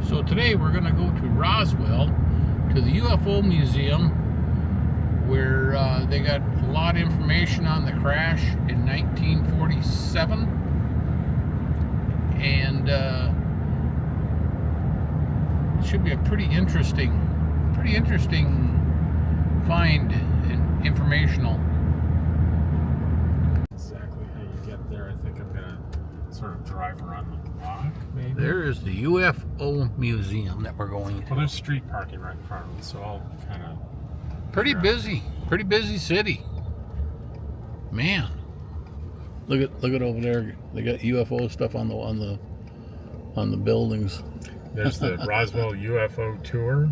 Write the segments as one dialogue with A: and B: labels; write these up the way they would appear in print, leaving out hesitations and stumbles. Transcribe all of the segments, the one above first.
A: So today we're going to go to Roswell, to the UFO Museum, where they got a lot of information on the crash in 1947. And it should be a pretty interesting find and informational.
B: Exactly how you get there. I think I'm gonna sort of drive around the block, maybe.
A: There is the UFO Museum that we're going to.
B: Well, there's street parking right in front of me, so I'll kind of.
A: Pretty busy city. Man, look at over there. They got UFO stuff on the buildings.
B: There's the Roswell UFO tour.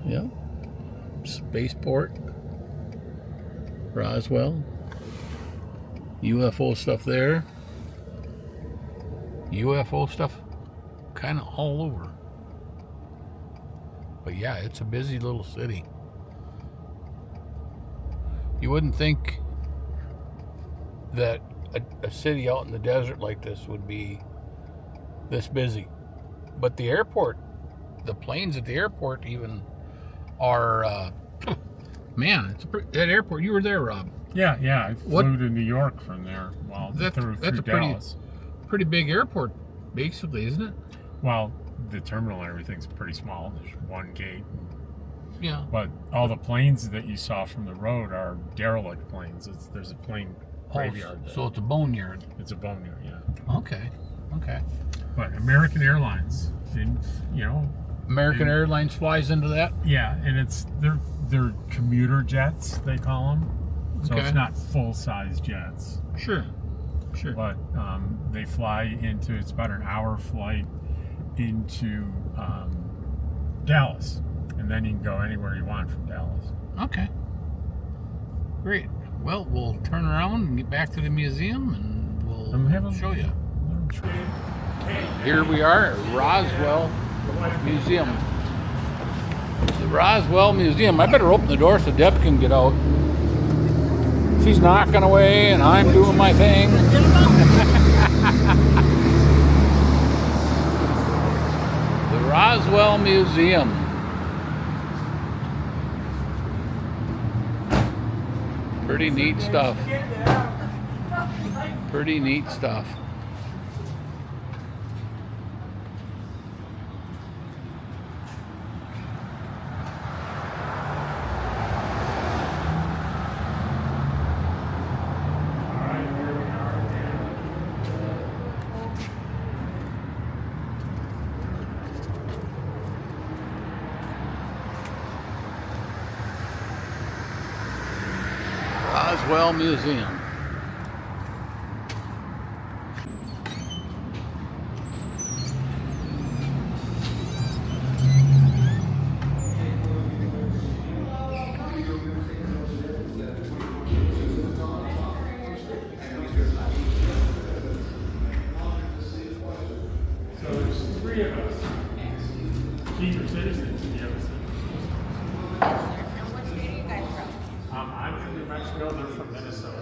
A: Yeah. Spaceport. Roswell. UFO stuff there. UFO stuff kind of all over. But yeah, it's a busy little city. You wouldn't think that a city out in the desert like this would be this busy. But the airport, the planes at the airport even are, man, that airport, you were there, Rob.
B: Yeah, I flew to New York from there. Well,
A: that's
B: through
A: a
B: Dallas.
A: pretty big airport, basically, isn't it?
B: Well, the terminal and everything's pretty small. There's one gate.
A: Yeah.
B: But all the planes that you saw from the road are derelict planes. There's a plane graveyard there.
A: So it's a boneyard.
B: It's a boneyard, yeah.
A: Okay.
B: But American Airlines,
A: American Airlines flies into that?
B: Yeah, and they're commuter jets, they call them. So
A: Okay.
B: it's not full-size jets.
A: Sure.
B: But they fly into, it's about an hour flight into Dallas. And then you can go anywhere you want from Dallas.
A: Okay. Great. Well, we'll turn around and get back to the museum and we'll show you. Here we are at Roswell Museum. The Roswell Museum. I better open the door so Deb can get out. She's knocking away and I'm doing my thing. The Roswell Museum. Pretty neat stuff. Pretty neat stuff. Roswell Museum.
B: So there's three of us. Senior citizens, you ever seen?
C: And what state are you guys from?
B: I'm from New Mexico, they're from Minnesota.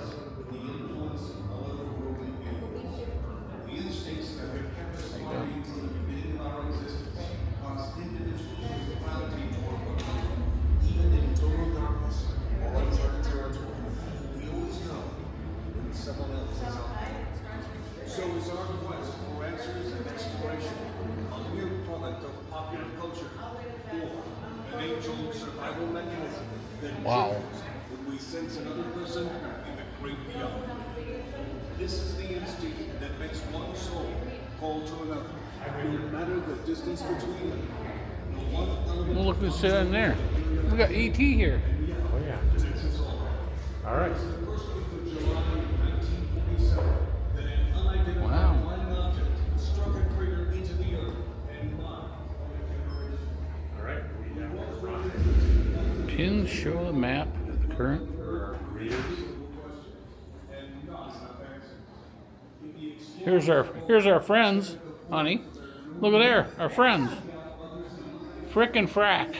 D: So is our quest for answers and exploration a mere product of popular culture, or an age-old survival mechanism that
A: Wow.
D: triggers when we sense another person in the great beyond? This is the instinct that makes one soul call to another, no matter the distance between them. The one element
A: Well, look who's sitting there. We got ET here.
B: Oh yeah. All right.
A: Wow.
D: struck a crater into the earth and
B: All right. We have Ron.
A: Pins show a map of the current. Here's our friends, honey. Look at there, our friends. Frickin' frack.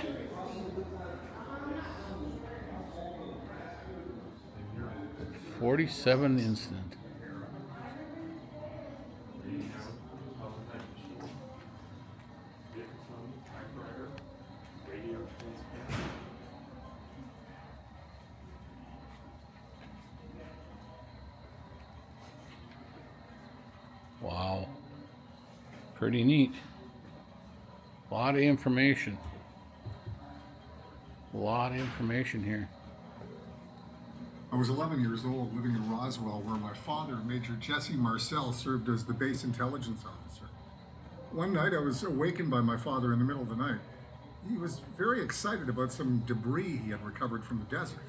A: 47 incident. Pretty neat. A lot of information. A lot of information here.
E: I was 11 years old, living in Roswell, where my father, Major Jesse Marcel, served as the base intelligence officer. One night, I was awakened by my father in the middle of the night. He was very excited about some debris he had recovered from the desert.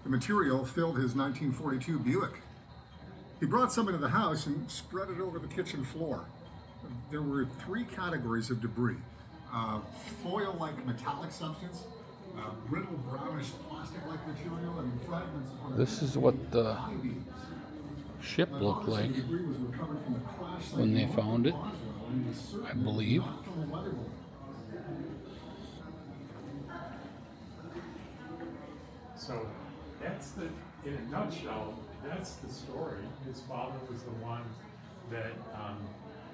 E: The material filled his 1942 Buick. He brought some into the house and spread it over the kitchen floor. There were 3 categories of debris. Foil-like metallic substance, brittle brownish plastic-like material, and fragments of
A: This is what the ship looked like when they found it, I believe.
B: So that's the, in a nutshell, that's the story. His father was the one that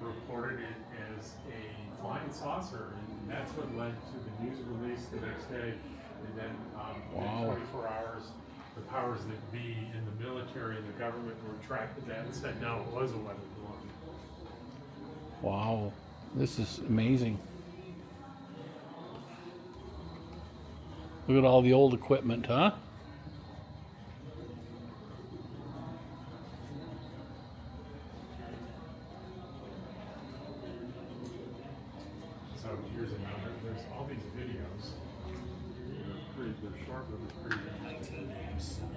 B: reported it as a flying saucer, and that's what led to the news release the next day. And then
A: Wow.
B: in 24 hours, the powers that be in the military and the government retracted that and said, no, it was a weather balloon.
A: Wow, this is amazing. Look at all the old equipment, huh?
B: So here's another, there's all these videos. They're short, but they're pretty good.
F: 1987.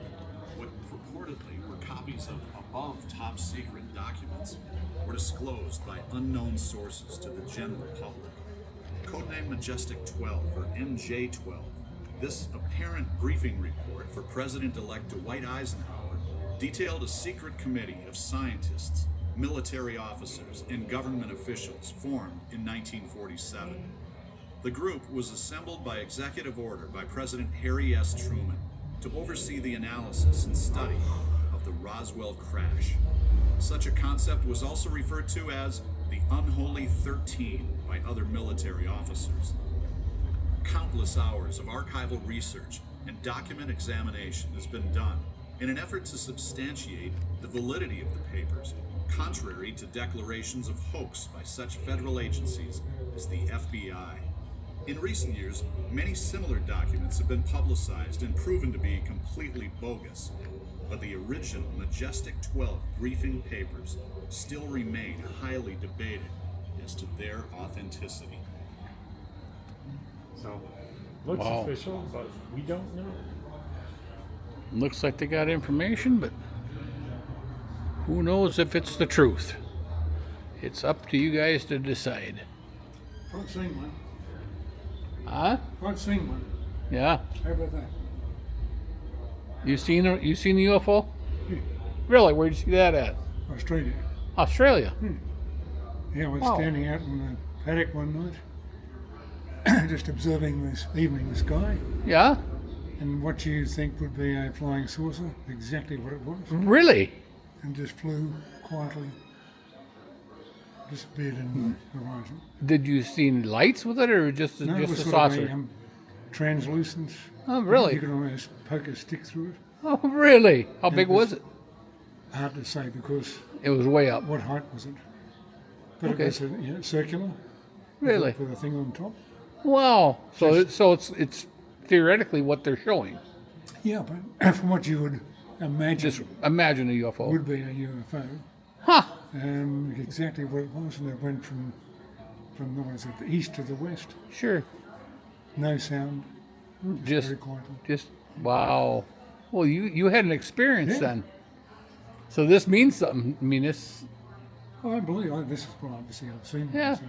F: What purportedly were copies of above top secret documents were disclosed by unknown sources to the general public. Codename Majestic 12 or MJ12. This apparent briefing report for President-elect Dwight Eisenhower detailed a secret committee of scientists, military officers, and government officials formed in 1947. The group was assembled by executive order by President Harry S. Truman to oversee the analysis and study of the Roswell crash. Such a concept was also referred to as the Unholy 13 by other military officers. Countless hours of archival research and document examination has been done in an effort to substantiate the validity of the papers, contrary to declarations of hoax by such federal agencies as the FBI. In recent years, many similar documents have been publicized and proven to be completely bogus, but the original Majestic 12 briefing papers still remain highly debated as to their authenticity.
B: So, looks
A: Wow.
B: official, but we don't know.
A: Looks like they got information, but who knows if it's the truth? It's up to you guys to decide.
G: I've seen one.
A: Huh?
G: I've seen one.
A: Yeah.
G: How about that?
A: You seen the UFO?
G: Yeah.
A: Really? Where'd you see that at?
G: Australia.
A: Australia.
G: Yeah, I was
A: Wow.
G: standing out in the paddock one night, just observing this evening sky,
A: Yeah?
G: and what you think would be a flying saucer, exactly what it was,
A: Really?
G: and just flew quietly, disappeared in the horizon.
A: Did you see any lights with it, or just
G: No, it was
A: just a
G: sort
A: saucer?
G: of a translucent.
A: Oh, really?
G: You could almost poke a stick through it.
A: Oh, really? How big
G: it was-
A: was it?
G: Hard to say because
A: It was way up.
G: what height was it? But
A: Okay.
G: it was circular.
A: Really?
G: With a thing on top.
A: Wow. So it's theoretically what they're showing.
G: Yeah, but from what you would imagine
A: Just imagine a UFO.
G: would be a UFO,
A: Huh.
G: exactly what it was, and it went from what is it, the east to the west.
A: Sure.
G: No sound,
A: Just
G: very quietly.
A: just wow. Well, you had an experience
G: Yeah.
A: then. So this means something. I mean, this.
G: I believe this is what obviously I've seen.
A: Yeah.
G: So,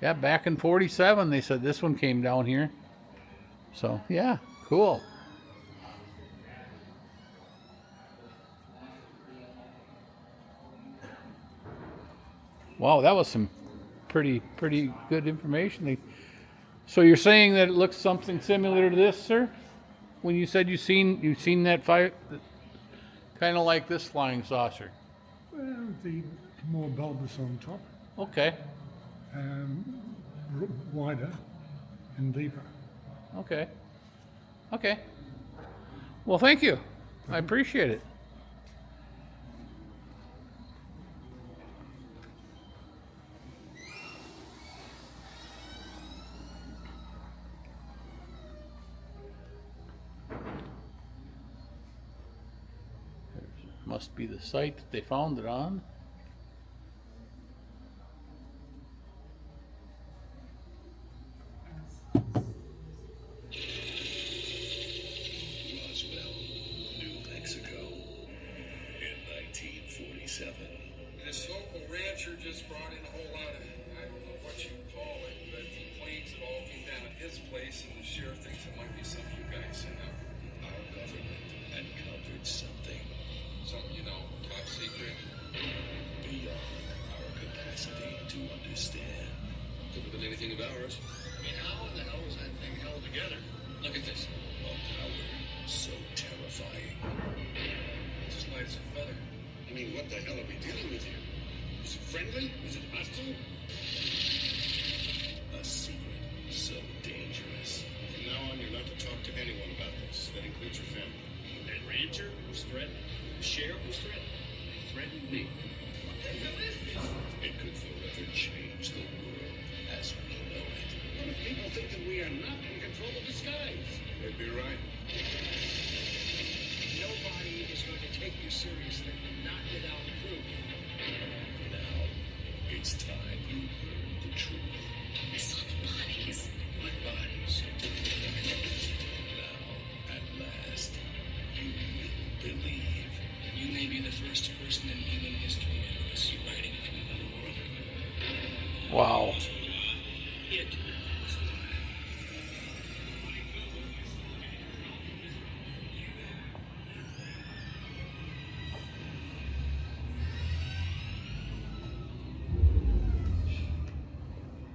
A: Yeah, back in '47, they said this one came down here. So yeah, cool. Wow, that was some pretty good information. So you're saying that it looks something similar to this, sir? When you said you've seen that fire, kind of like this flying saucer.
G: well, the more bulbous on top,
A: Okay,
G: wider and deeper.
A: okay. Well, thank you. I appreciate it. must be the site that they found it on.
H: Roswell, New Mexico, in 1947.
I: This local rancher just brought in a whole lot of, I don't know what you call it, but the planes that all came down at his place, and the sheriff thinks it might be something you guys sent out.
H: Our government encountered something
I: Something, top secret.
H: beyond our capacity to understand.
I: Could have been anything of ours.
J: I mean, how in the hell was that thing held together?
I: Look at this.
H: A power so terrifying,
I: Just light as a feather.
J: I mean, what the hell are we dealing with here? Is it friendly? Is it hostile?
H: a secret so dangerous.
J: From now on, you're not to talk to anyone about this. That includes your family. That rancher was threatened. The sheriff was threatened. They threatened me. What the hell is this?
H: It could forever change the world as we know it.
J: What if people think that we are not in control of the skies?
I: They'd be right.
J: Nobody is going to take you seriously, not without proof.
H: Now, it's time you heard the truth.
C: I saw the bodies.
J: What bodies?
H: Now, at last, you will believe.
J: You may be the first person in human history to see writing from another world.
A: Wow.
J: It was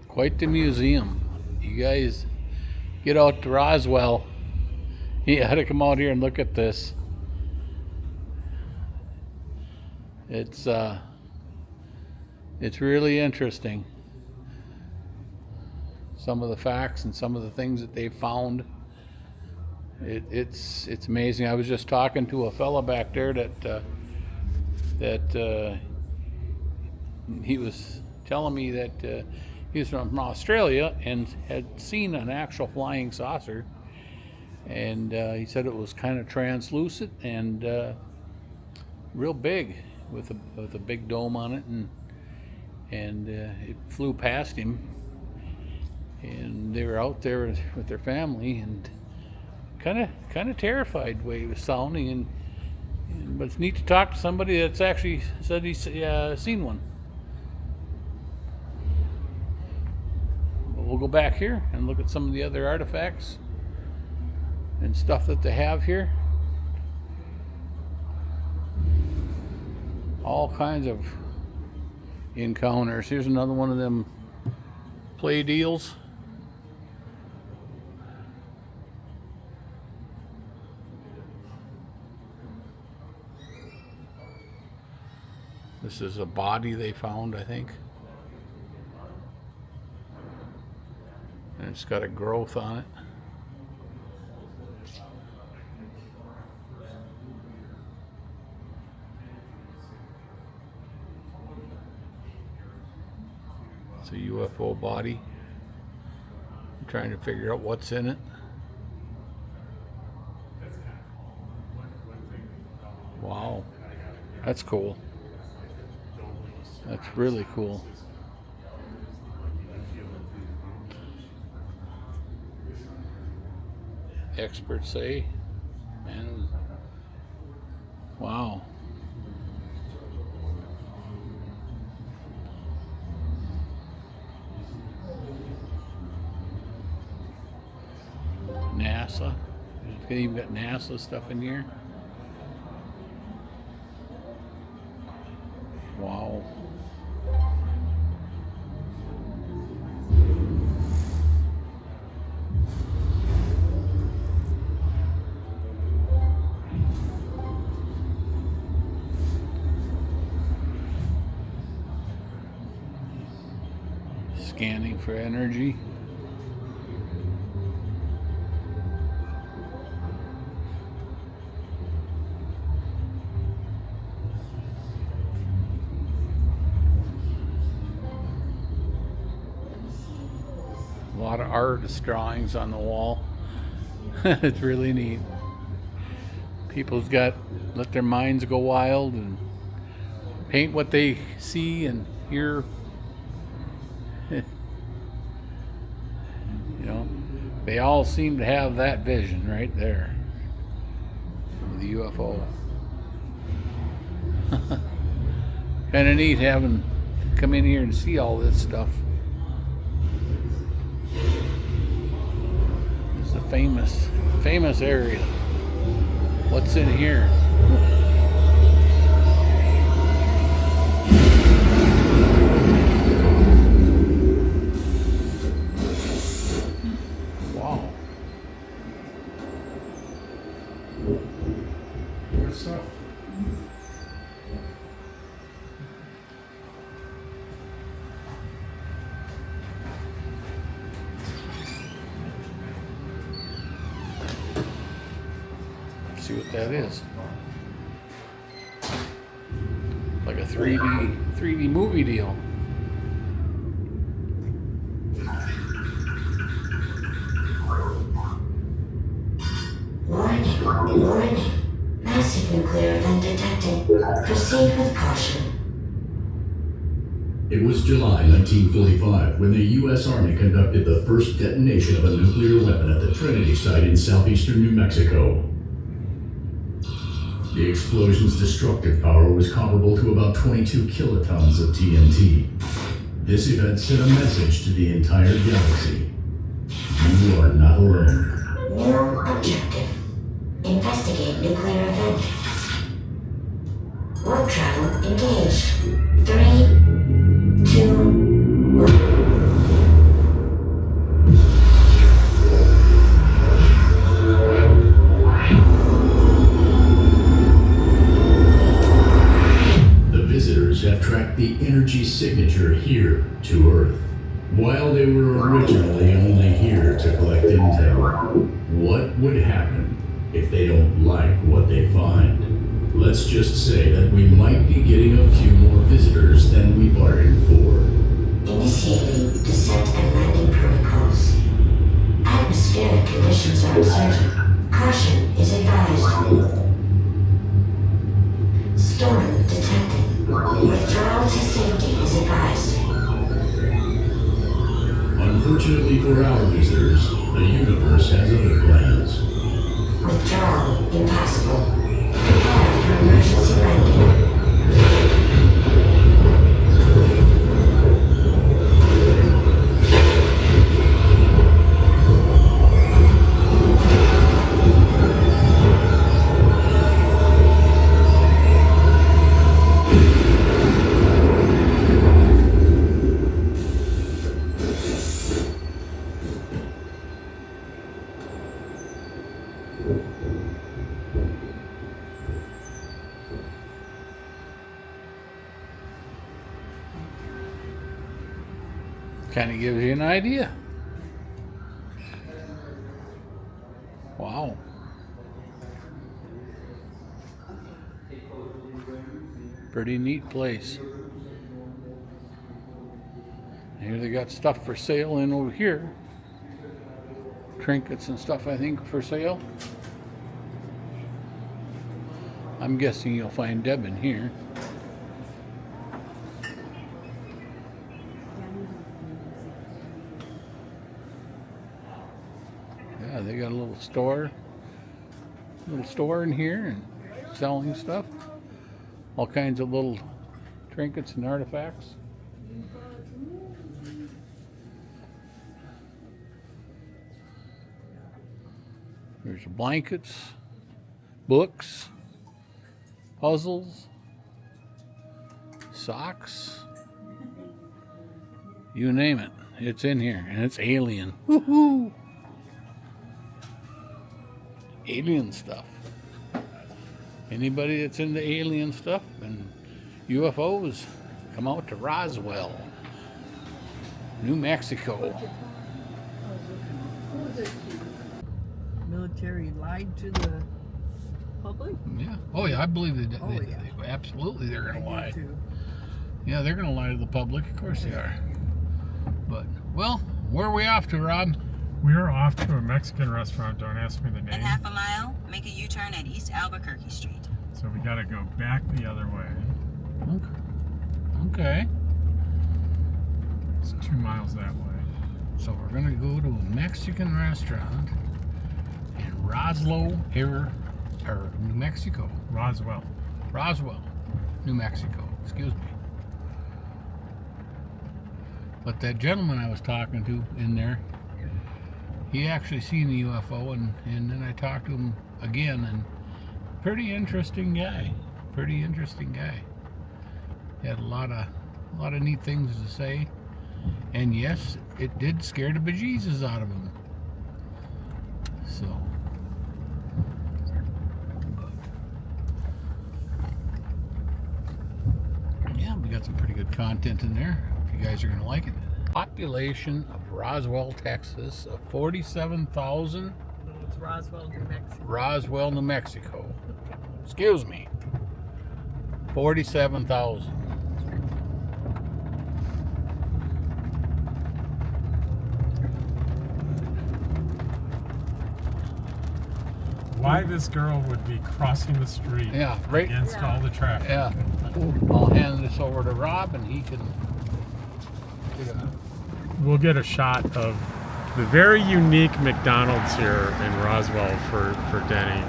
A: Quite the museum. You guys get out to Roswell. You had to come out here and look at this. It's really interesting. Some of the facts and some of the things that they found. It's amazing. I was just talking to a fella back there that he was telling me that he was from Australia and had seen an actual flying saucer, and he said it was kind of translucent and real big with a big dome on it, and it flew past him, and they were out there with their family and kind of terrified the way he was sounding, but it's neat to talk to somebody that's actually said he's seen one. But we'll go back here and look at some of the other artifacts and stuff that they have here. All kinds of encounters. Here's another one of them play deals. This is a body they found, I think. And it's got a growth on it. It's a UFO body. I'm trying to figure out what's in it. Wow. That's cool. That's really cool. Experts say, man, wow. NASA. They even got NASA stuff in here. Wow. Scanning for energy. A lot of artist drawings on the wall. It's really neat. People's got let their minds go wild and paint what they see and hear. You know, they all seem to have that vision right there. The UFO. Kind of neat having come in here and see all this stuff. It's a famous area. What's in here? Wow.
B: Good stuff.
A: See what that is. Like a 3D movie deal.
K: Warning. Massive nuclear event detected. Proceed with caution.
H: It was July 1945 when the U.S. Army conducted the first detonation of a nuclear weapon at the Trinity site in southeastern New Mexico. The explosion's destructive power was comparable to about 22 kilotons of TNT. This event sent a message to the entire galaxy. You are not alone.
K: New objective. Investigate nuclear event. Warp travel engaged. 3, 2, 1.
H: Have tracked the energy signature here to Earth. While they were originally only here to collect intel, what would happen if they don't like what they find? Let's just say that we might be getting a few more visitors than we bargained for.
K: Initiating descent and landing protocols. Atmospheric conditions are uncertain. Caution is advised. Storm detected. Withdrawal to safety is advised.
H: Unfortunately for our visitors, the universe has other plans.
K: Withdrawal impossible. Prepare for emergency landing.
A: Kind of gives you an idea. Wow. Pretty neat place. Here they got stuff for sale in over here. Trinkets and stuff, I think, for sale. I'm guessing you'll find Deb in here. Yeah, they got a little store in here and selling stuff. All kinds of little trinkets and artifacts. There's blankets, books, puzzles, socks, you name it. It's in here, and it's alien. Woohoo! Alien stuff. Anybody that's into alien stuff and UFOs, come out to Roswell, New Mexico.
L: Military lied to the public?
A: Yeah. Oh yeah, I believe they did.
L: Oh, yeah.
A: Absolutely, they're gonna lie.
L: Too.
A: Yeah, they're gonna lie to the public. Of course they are. But well, where are we off to, Rob?
B: We are off to a Mexican restaurant. Don't ask me the name.
M: In half a mile, Make a U-turn at East Albuquerque Street.
B: So we gotta go back the other way.
A: Okay.
B: It's 2 miles that way.
A: So we're gonna go to a Mexican restaurant in Roswell, or New Mexico.
B: Roswell,
A: New Mexico. Excuse me. But that gentleman I was talking to in there, he actually seen the UFO, and then I talked to him again, and pretty interesting guy. He had a lot of neat things to say, and yes, it did scare the bejesus out of him. So, yeah, we got some pretty good content in there. Hope you guys are gonna like it. Population of Roswell, Texas, of 47,000.
L: It's Roswell, New Mexico.
A: Roswell, New Mexico. Excuse me. 47,000.
B: why this girl would be crossing the street against all the traffic.
A: Yeah. I'll hand this over to Rob and he can take it out.
B: We'll get a shot of the very unique McDonald's here in Roswell for Denny.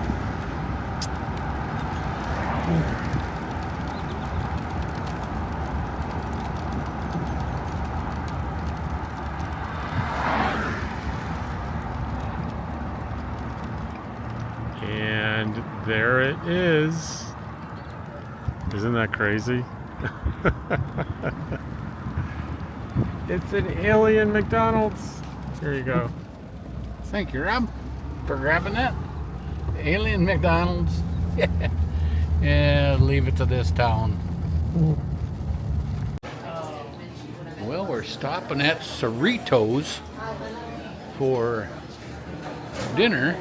B: And there it is. Isn't that crazy? It's an alien McDonald's. Here you go.
A: Thank you, Rob, for grabbing that. Alien McDonald's. Yeah, leave it to this town. Well, we're stopping at Cerritos for dinner,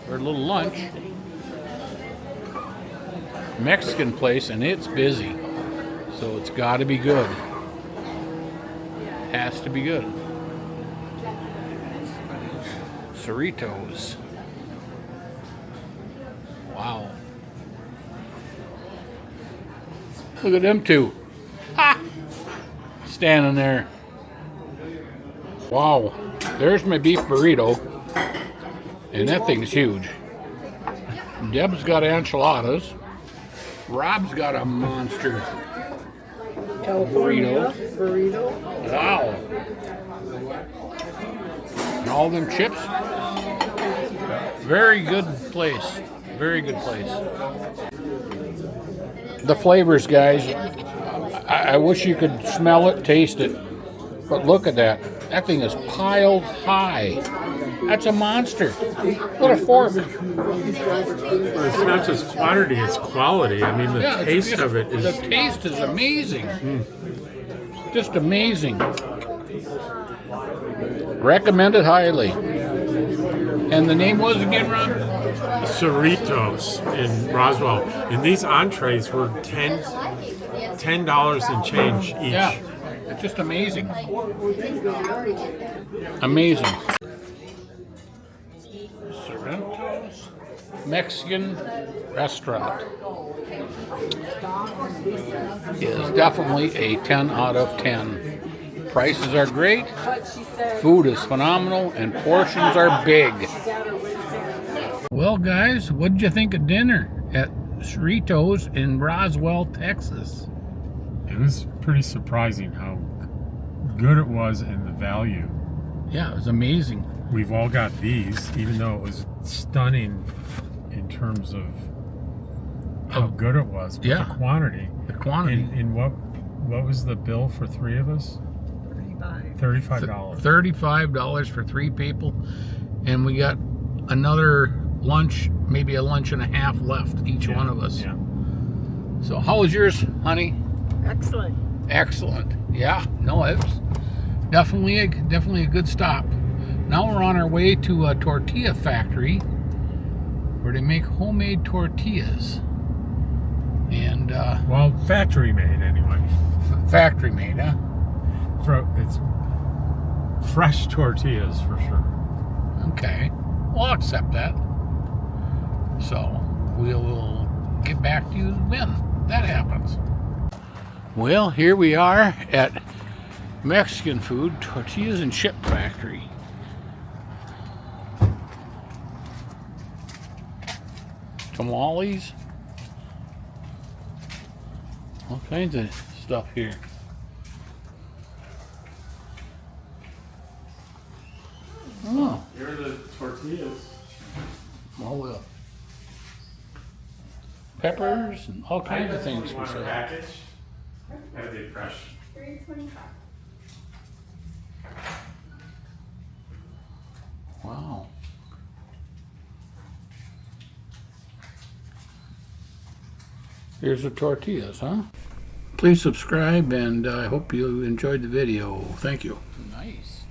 A: or a little lunch. Mexican place, and it's busy, so it's got to be good. Has to be good. Cerritos. Wow. Look at them two. Ha! Standing there. Wow. There's my beef burrito. And that thing's huge. Deb's got enchiladas. Rob's got a monster
L: California burrito.
A: Wow. And all them chips. Very good place. Very good place. The flavors, guys. I wish you could smell it, taste it. But look at that. That thing is piled high. That's a monster. What a fork.
B: It's not just quantity, it's quality. I mean, the taste of it is...
A: The taste is amazing. Just amazing. Recommended highly. And the name was again, Ron?
B: Cerritos in Roswell. And these entrees were $10 and change each.
A: Yeah, it's just amazing. Amazing. Cerritos Mexican restaurant is definitely a 10 out of 10. Prices are great, food is phenomenal, and portions are big. Well, guys, what did you think of dinner at Cerritos in Roswell, Texas?
B: It was pretty surprising how good it was and the value.
A: Yeah, it was amazing.
B: We've all got these, even though it was stunning in terms of how good it was. But the quantity.
A: The quantity.
B: And what was the bill for three of us? $35.
A: $35 for 3 people. And we got another lunch, maybe a lunch and a half left, each one of us.
B: Yeah.
A: So how was yours, honey?
L: Excellent.
A: Excellent. Yeah, no, it's definitely a good stop. Now we're on our way to a tortilla factory where they make homemade tortillas. And
B: well, factory made anyway.
A: Factory made, huh?
B: It's fresh tortillas for sure.
A: Okay, well, I'll accept that. So we'll get back to you when that happens. Well, here we are at Mexican food, tortillas and chip factory. Tamales. All kinds of stuff here. Oh.
B: Here are the tortillas.
A: All the peppers and all kinds of things for
B: Want a
A: sale.
B: package? Are they fresh?
A: Wow. Here's the tortillas, huh? Please subscribe, and I hope you enjoyed the video. Thank you. Nice.